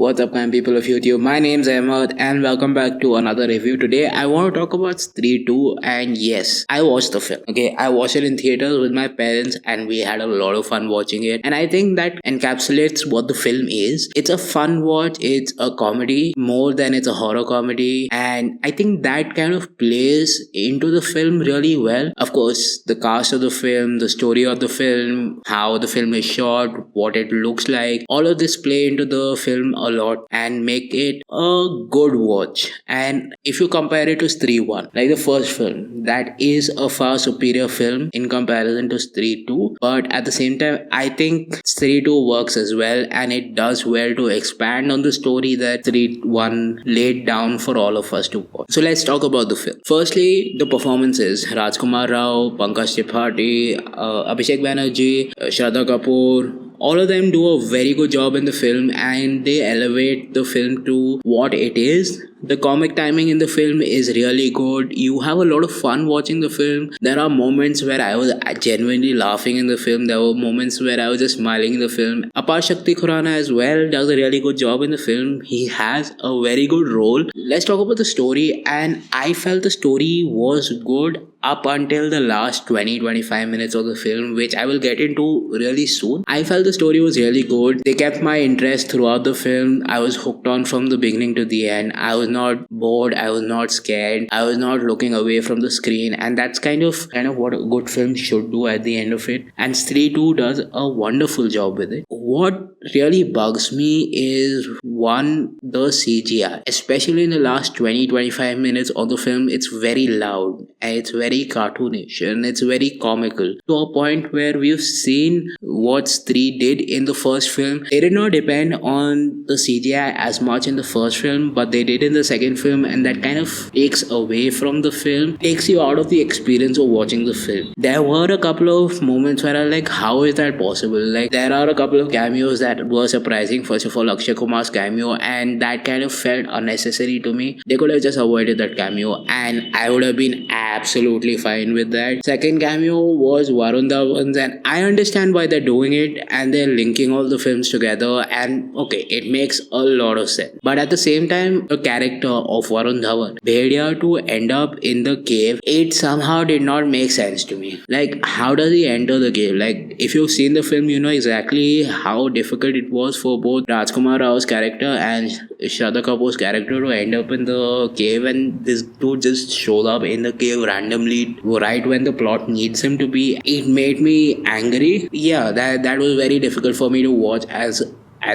What's up, kind people of YouTube? My name's Ahmed, and welcome back to another review. Today, I want to talk about Stree 2, and yes, I watched the film. Okay, I watched it in theaters with my parents, and we had a lot of fun watching it. And I think that encapsulates what the film is. It's a fun watch, it's a comedy more than it's a horror comedy, and I think that kind of plays into the film really well. Of course, the cast of the film, the story of the film, how the film is shot, what it looks like, all of this play into the film a lot and make it a good watch. And if you compare it to Stree 1, like the first film, that is a far superior film in comparison to Stree 2. But at the same time, I think Stree 2 works as well, and it does well to expand on the story that Stree 1 laid down for all of us to watch. So let's talk about the film. Firstly, the performances. Rajkumar Rao, Pankaj Tripathi, Abhishek Banerjee, Shraddha Kapoor, all of them do a very good job in the film, and they elevate the film to what it is. The comic timing in the film is really good. You have a lot of fun watching the film. There are moments where I was genuinely laughing in the film. There were moments where I was just smiling in the film. Apar Shakti Khurana as well does a really good job in the film. He has a very good role. Let's talk about the story, and I felt the story was good up until the last 20-25 minutes of the film, which I will get into really soon. I felt the story was really good. They kept my interest throughout the film. I was hooked on from the beginning to the end. I was not bored, I was not scared, I was not looking away from the screen, and that's kind of what a good film should do at the end of it. And Stree 2 does a wonderful job with it. What really bugs me is one, the CGI, especially in the last 20-25 minutes of the film. It's very loud and it's very cartoonish and it's very comical to a point where we've seen what Stree did in the first film. They did not depend on the CGI as much in the first film, but they did in the second film, and that kind of takes away from the film, takes you out of the experience of watching the film. There were a couple of moments where I was like, how is that possible? Like, there are a couple of cameos that were surprising. First of all, Akshay Kumar's cameo, and that kind of felt unnecessary to me. They could have just avoided that cameo, and I would have been absolutely fine with that. Second cameo was Varun Dhawan's, and I understand why they're doing it, and they're linking all the films together, and okay, it makes a lot of sense. But at the same time, the character of Varun Dhawan, Bhedia, to end up in the cave, it somehow did not make sense to me. Like, how does he enter the cave? Like, if you've seen the film, you know exactly how difficult it was for both Rajkumar Rao's character and Shraddha Kapoor's character to end up in the cave, and this dude just showed up in the cave randomly right when the plot needs him to be. It made me angry. Yeah, that was very difficult for me to watch as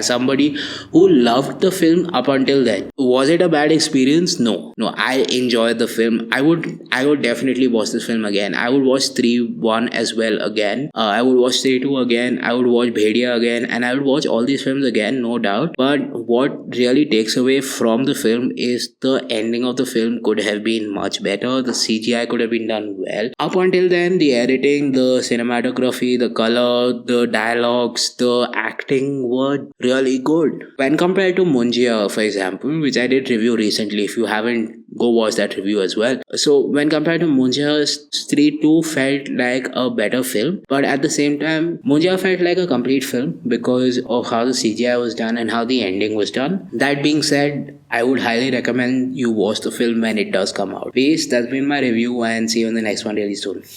somebody who loved the film up until then. Was it a bad experience? No, I enjoyed the film. I would definitely watch this film again. I would watch Stree 1 as well again. I would watch Stree 2 again. I would watch Bhedia again, and I would watch all these films again, no doubt. But what really takes away from the film is the ending of the film could have been much better. The CGI could have been done well. Up until then, the editing, the cinematography, the color, the dialogues, the acting were really good when compared to Munjia, for example, which I did review recently. If you haven't, go watch that review as well. So when compared to Munjia, Stree 2 felt like a better film, but at the same time, Munjia felt like a complete film because of how the CGI was done and how the ending was done. That being said, I would highly recommend you watch the film when it does come out. Peace, that's been my review, and see you in the next one really soon.